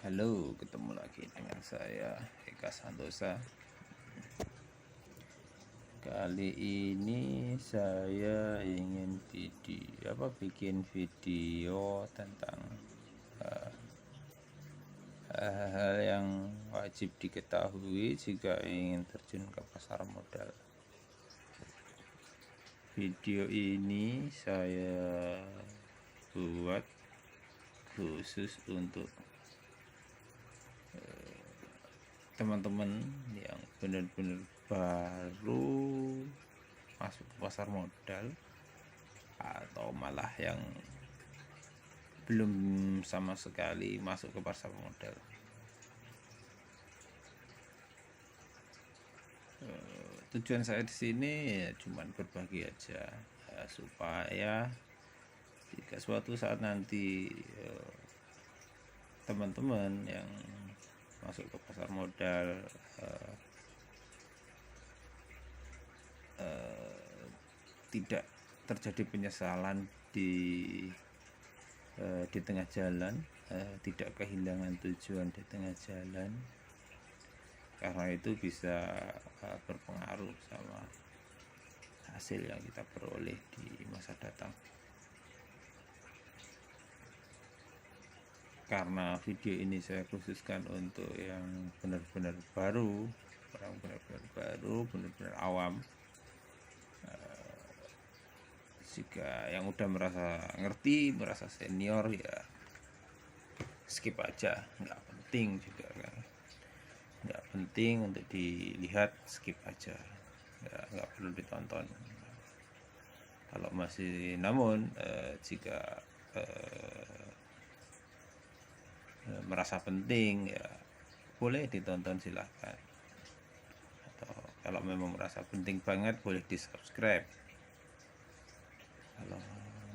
Halo, ketemu lagi dengan saya Eka Santosa. Kali ini saya ingin bikin video tentang hal-hal yang wajib diketahui jika ingin terjun ke pasar modal. Video ini saya buat khusus untuk teman-teman yang benar-benar baru masuk ke pasar modal atau malah yang belum sama sekali masuk ke pasar modal. Tujuan saya di sini ya cuman berbagi aja supaya jika suatu saat nanti teman-teman yang masuk ke pasar modal tidak terjadi penyesalan di tengah jalan, tidak kehilangan tujuan di tengah jalan, karena itu bisa berpengaruh sama hasil yang kita peroleh di masa datang. Karena video ini saya khususkan untuk yang benar-benar baru, orang benar-benar baru, benar-benar awam. Jika yang udah merasa ngerti, merasa senior, ya skip aja, nggak penting juga kan, nggak penting untuk dilihat, skip aja, nggak perlu ditonton. Kalau masih jika merasa penting, ya boleh ditonton, silahkan. Atau kalau memang merasa penting banget, boleh di subscribe. Kalau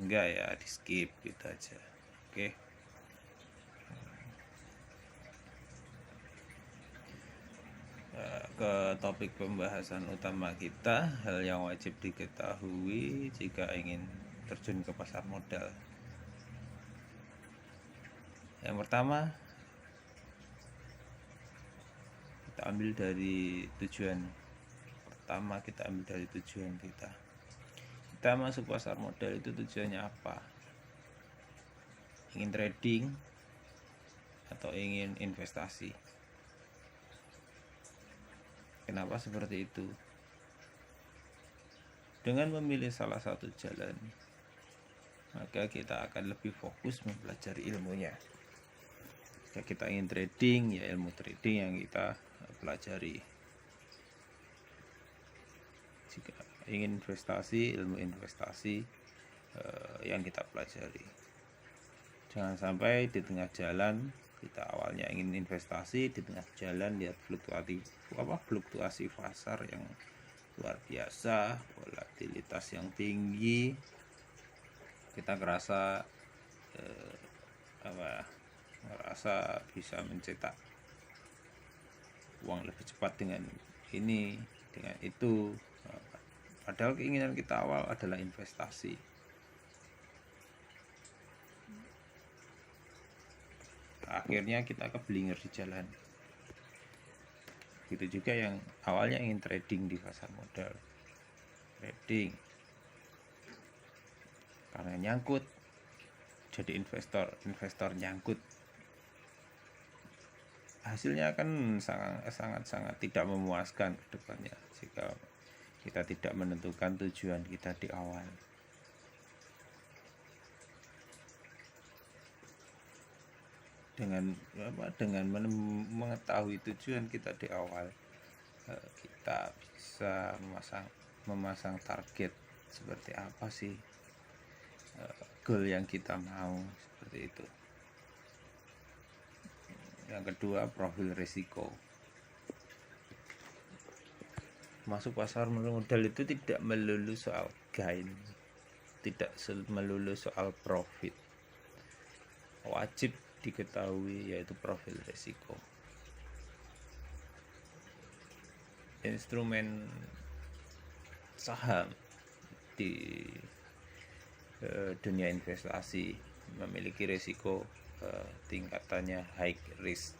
enggak, ya di skip gitu aja. Oke. Ke topik pembahasan utama kita, hal yang wajib diketahui jika ingin terjun ke pasar modal. Yang pertama, kita ambil dari tujuan kita. Kita masuk pasar modal itu tujuannya apa? Ingin trading atau ingin investasi? Kenapa seperti itu? Dengan memilih salah satu jalan, maka kita akan lebih fokus mempelajari ilmunya. Jika kita ingin trading, ya ilmu trading yang kita pelajari. Jika ingin investasi, ilmu investasi yang kita pelajari. Jangan sampai di tengah jalan, kita awalnya ingin investasi, di tengah jalan lihat fluktuasi pasar yang luar biasa, volatilitas yang tinggi, kita ngerasa bisa mencetak uang lebih cepat dengan ini, dengan itu, padahal keinginan kita awal adalah investasi. Akhirnya kita keblinger di jalan. Itu juga yang awalnya ingin trading di pasar modal, trading karena nyangkut, jadi investor nyangkut, hasilnya akan sangat tidak memuaskan ke depannya jika kita tidak menentukan tujuan kita di awal. Dengan mengetahui tujuan kita di awal, kita bisa memasang target seperti apa sih goal yang kita mau, seperti itu. Yang kedua, profil risiko. Masuk pasar modal itu tidak melulu soal gain, tidak melulu soal profit. Wajib diketahui yaitu profil risiko. Instrumen saham di dunia investasi memiliki risiko tingkatannya high risk,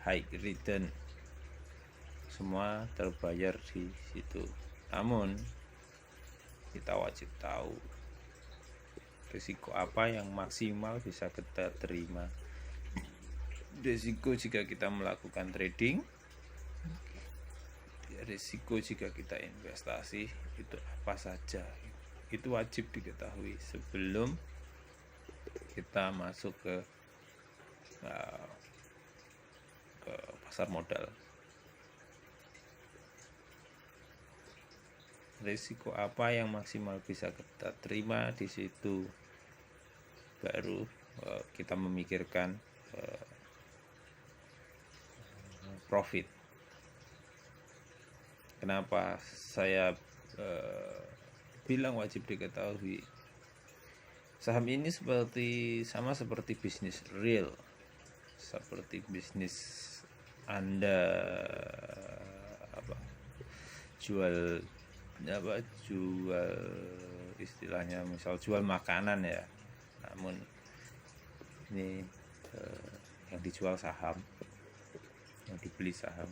high return, semua terbayar di situ. Namun kita wajib tahu risiko apa yang maksimal bisa kita terima. Risiko jika kita melakukan trading, risiko jika kita investasi, itu apa saja, itu wajib diketahui sebelum kita masuk ke pasar modal. Risiko apa yang maksimal bisa kita terima, di situ baru kita memikirkan profit. Kenapa saya bilang wajib diketahui? Saham ini sama seperti bisnis real, seperti bisnis Anda jual istilahnya misal jual makanan ya, namun ini yang dijual saham, yang dibeli saham.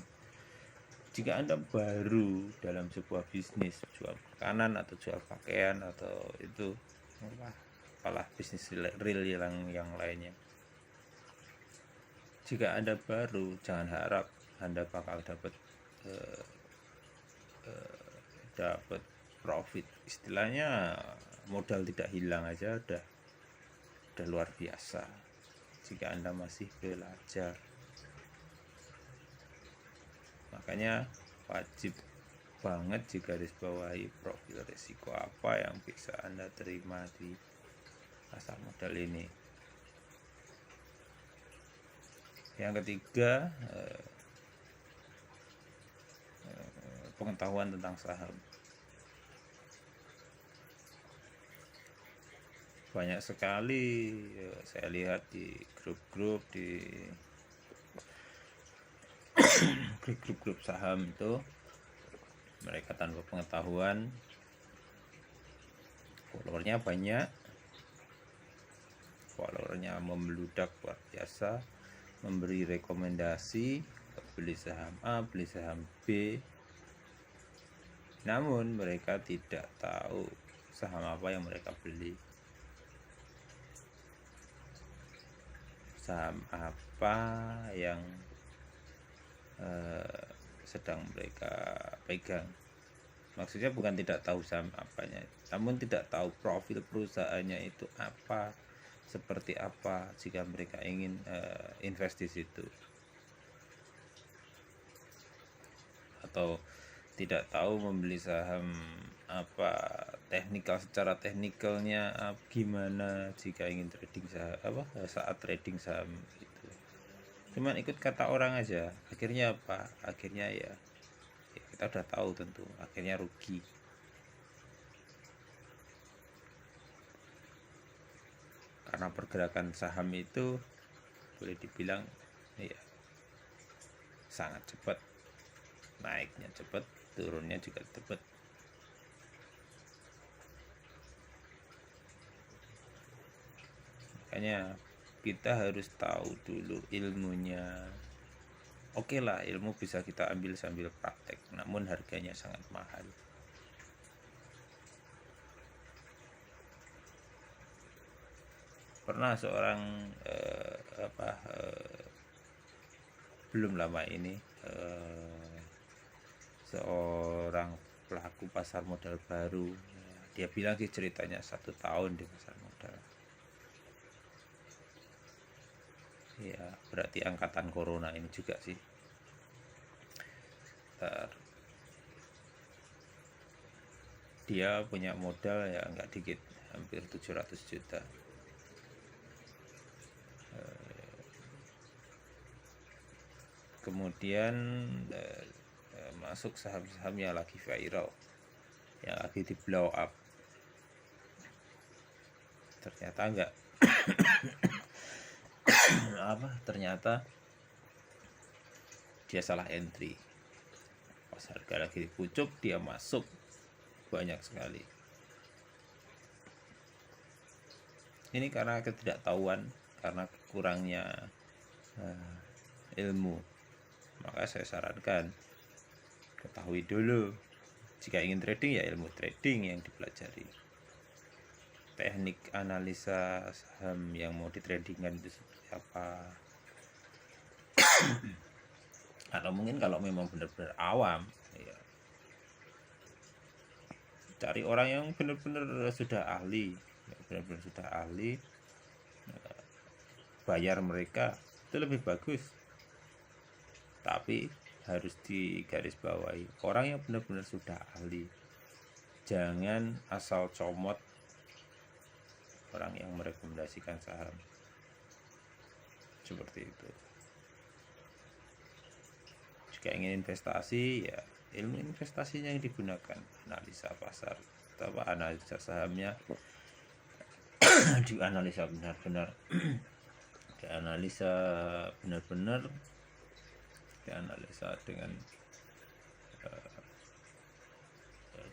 Jika Anda baru dalam sebuah bisnis, jual makanan atau jual pakaian atau itu apalah bisnis real yang lainnya, jika Anda baru, jangan harap Anda bakal dapat profit. Istilahnya modal tidak hilang aja udah luar biasa jika Anda masih belajar. Makanya wajib banget digarisbawahi profil risiko apa yang bisa Anda terima di pasar modal ini. Yang ketiga, pengetahuan tentang saham. Banyak sekali saya lihat di grup-grup, di grup saham itu, mereka tanpa pengetahuan, followernya banyak, followernya membludak luar biasa, memberi rekomendasi beli saham A, beli saham B, namun mereka tidak tahu saham apa yang mereka beli, saham apa yang sedang mereka pegang. Maksudnya bukan tidak tahu saham apanya, namun tidak tahu profil perusahaannya itu apa, seperti apa jika mereka ingin invest di situ, atau tidak tahu membeli saham apa, secara teknikalnya gimana jika ingin trading saham, saat trading saham itu cuman ikut kata orang aja, akhirnya apa? Akhirnya ya kita udah tahu tentu, akhirnya rugi. Karena pergerakan saham itu boleh dibilang ya sangat cepat, naiknya cepat, turunnya juga cepat. Makanya kita harus tahu dulu ilmunya. Oke lah, ilmu bisa kita ambil sambil praktek, namun harganya sangat mahal. Pernah seorang belum lama ini seorang pelaku pasar modal baru, dia bilang sih ceritanya 1 tahun di pasar modal. Ya berarti angkatan corona ini juga sih. Dia punya modal ya nggak dikit, hampir 700 juta. Kemudian masuk saham-saham yang lagi viral, yang lagi di blow up. Ternyata enggak ternyata dia salah entry. Pas harga lagi di pucuk, dia masuk banyak sekali. Ini karena ketidaktahuan, karena kurangnya ilmu. Maka saya sarankan ketahui dulu. Jika ingin trading ya ilmu trading yang dipelajari. Teknik analisa saham yang mau ditradingkan itu seperti apa. Atau mungkin kalau memang benar-benar awam, ya, cari orang yang benar-benar sudah ahli, bayar mereka itu lebih bagus. Tapi harus digarisbawahi, orang yang benar-benar sudah ahli. Jangan asal comot orang yang merekomendasikan saham seperti itu. Jika ingin investasi, ya ilmu investasinya yang digunakan, analisa pasar atau analisa sahamnya dianalisa benar-benar, dianalisa dengan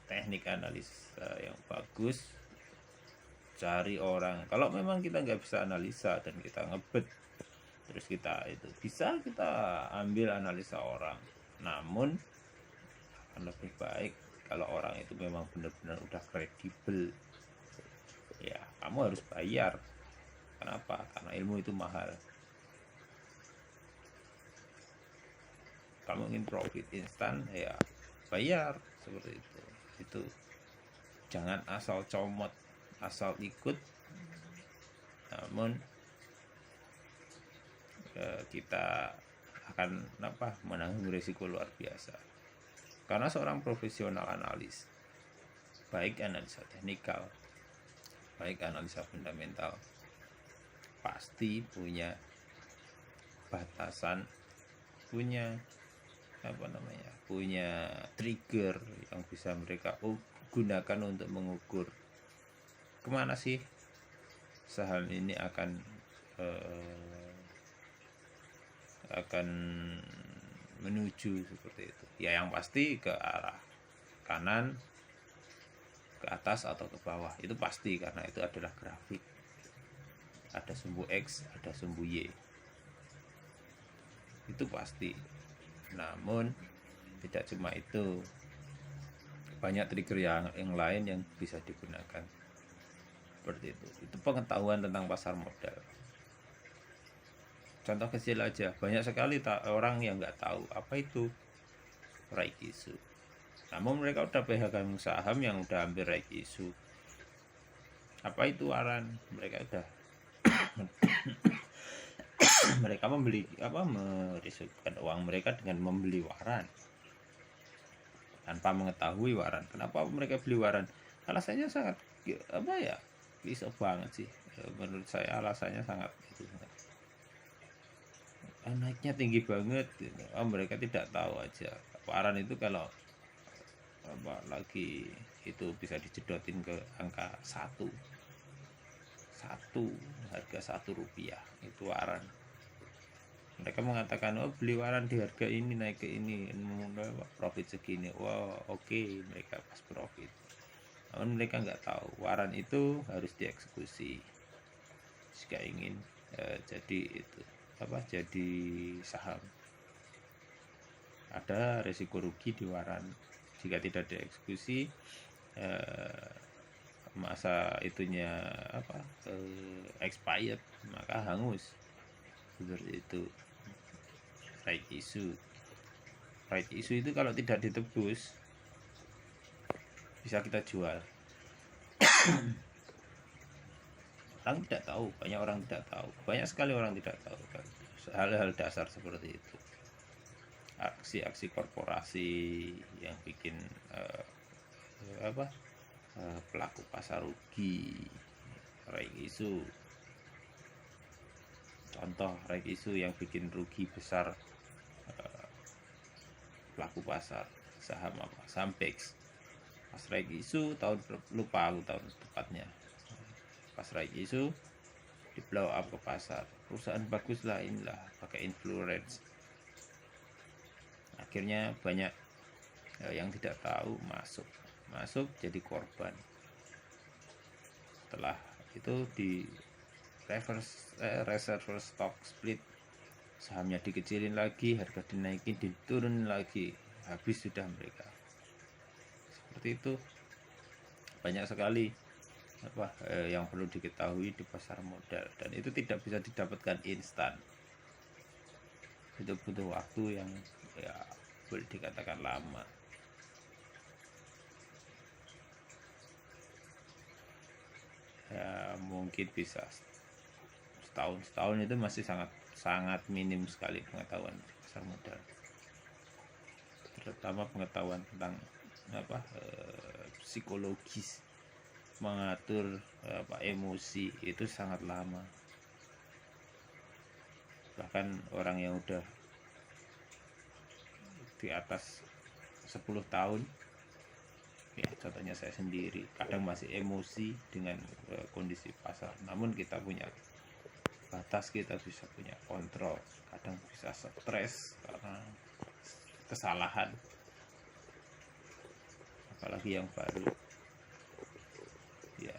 teknik analisa yang bagus. Cari orang, kalau memang kita nggak bisa analisa dan kita ngebet, terus kita ambil analisa orang. Namun akan lebih baik kalau orang itu memang benar-benar udah kredibel, ya kamu harus bayar. Kenapa? Karena ilmu itu mahal. Kamu ingin profit instan, ya bayar seperti itu. Itu jangan asal comot, asal ikut, namun kita akan menanggung risiko luar biasa. Karena seorang profesional analis, baik analisa teknikal, baik analisa fundamental, pasti punya batasan, punya trigger yang bisa mereka gunakan untuk mengukur kemana sih saham ini akan menuju, seperti itu. Ya yang pasti ke arah kanan, ke atas atau ke bawah, itu pasti, karena itu adalah grafik. Ada sumbu X, ada sumbu Y, itu pasti. Namun tidak cuma itu, banyak trigger yang lain yang bisa digunakan seperti itu. Itu pengetahuan tentang pasar modal. Contoh kecil aja, banyak sekali orang yang nggak tahu apa itu right issue. Namun mereka udah pegang saham yang udah hampir right issue. Apa itu waran? Mereka udah mereka merisikokan uang mereka dengan membeli waran tanpa mengetahui waran. Kenapa mereka beli waran? Alasannya sangat bisa banget sih. Menurut saya alasannya sangat naiknya tinggi banget. Mereka tidak tahu aja waran itu kalau lagi itu bisa dijedotin ke angka 1, harga 1 rupiah, itu waran. Mereka mengatakan beli waran di harga ini, naik ke ini, profit segini. Oke, mereka pas profit. Namun mereka nggak tahu waran itu harus dieksekusi jika ingin jadi saham. Ada resiko rugi di waran jika tidak dieksekusi. Masa itunya expired, maka hangus, seperti itu. Right issue itu kalau tidak ditebus bisa kita jual. Banyak sekali orang tidak tahu kan hal-hal dasar seperti itu. Aksi-aksi korporasi yang bikin pelaku pasar rugi. Right issue, contoh right issue yang bikin rugi besar pelaku pasar saham Sampex. Pas right issue lupa aku tahun tepatnya. Pas right issue di blow up ke pasar, perusahaan bagus lah, inilah pakai influence. Akhirnya banyak yang tidak tahu masuk jadi korban. Setelah itu reserve stock split, sahamnya dikecilin lagi, harga dinaikin, diturunin lagi, habis sudah mereka. Seperti itu. Banyak sekali yang perlu diketahui di pasar modal, dan itu tidak bisa didapatkan instan. Itu butuh waktu yang ya boleh dikatakan lama. Ya mungkin bisa setahun itu masih sangat minim sekali pengetahuan pasar modal, terutama pengetahuan tentang psikologis, mengatur emosi, itu sangat lama. Bahkan orang yang udah di atas 10 tahun, ya contohnya saya sendiri, kadang masih emosi dengan kondisi pasar. Namun kita punya batas, kita bisa punya kontrol. Kadang bisa stres karena kesalahan, apalagi yang baru. Ya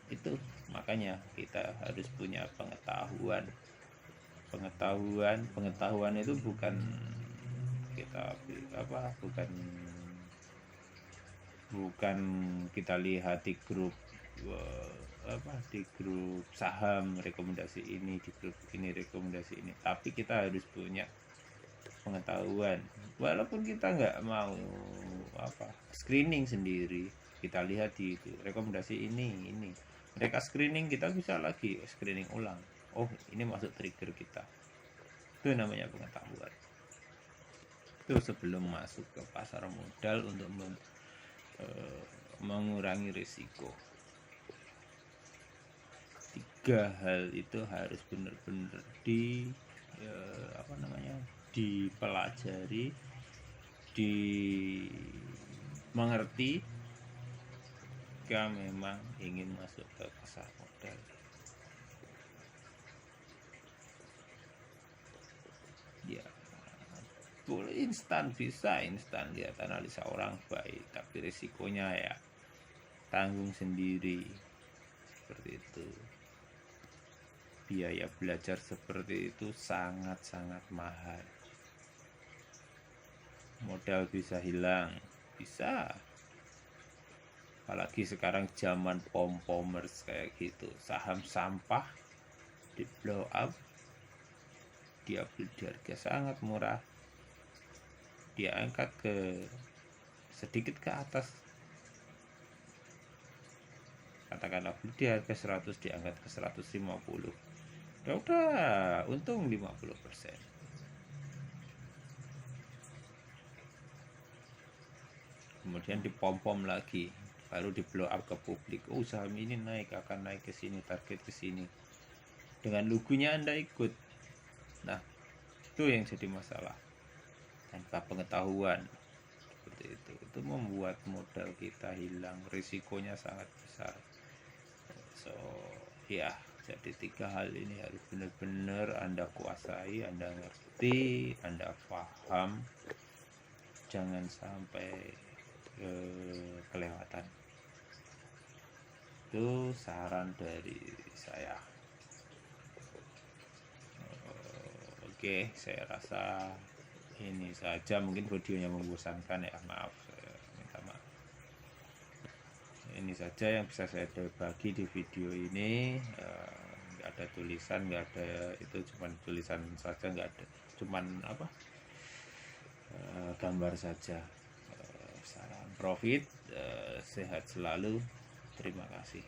itu makanya kita harus punya pengetahuan. Pengetahuan itu bukan kita bukan kita lihat di grup di grup saham rekomendasi ini, di grup ini rekomendasi ini, tapi kita harus punya pengetahuan. Walaupun kita nggak mau screening sendiri, kita lihat di itu rekomendasi ini mereka screening, kita bisa lagi screening ulang. Oh, ini masuk trigger kita. Itu namanya pengetahuan. Itu sebelum masuk ke pasar modal untuk mengurangi risiko. 3 hal itu harus benar-benar dipelajari, dimengerti jika memang ingin masuk ke pasar modal. Ya, boleh instan, bisa instan lihat analisa orang baik, tapi risikonya ya tanggung sendiri. Seperti itu. Biaya belajar seperti itu sangat-sangat mahal. Modal bisa hilang, bisa. Apalagi sekarang zaman pom-pomers kayak gitu, saham sampah di blow up, dia beli di harga sangat murah, dia angkat ke sedikit ke atas, katakanlah beli di harga 100, diangkat ke 150, ya udah untung 50%. Kemudian dipom-pom lagi, baru di blow up ke publik. Oh, saham ini akan naik ke sini, target ke sini. Dengan lugunya Anda ikut. Nah, itu yang jadi masalah. Tanpa pengetahuan seperti itu membuat modal kita hilang, risikonya sangat besar. So, ya, jadi 3 hal ini harus benar-benar Anda kuasai, Anda ngerti, Anda paham. Jangan sampai kelewatan. Itu saran dari saya. Oke, saya rasa ini saja, mungkin videonya membosankan ya, maaf, saya minta maaf. Ini saja yang bisa saya bagi di video ini. Nggak ada tulisan, nggak ada, itu cuman tulisan saja, nggak ada, cuman gambar saja. Salam profit, sehat selalu, terima kasih.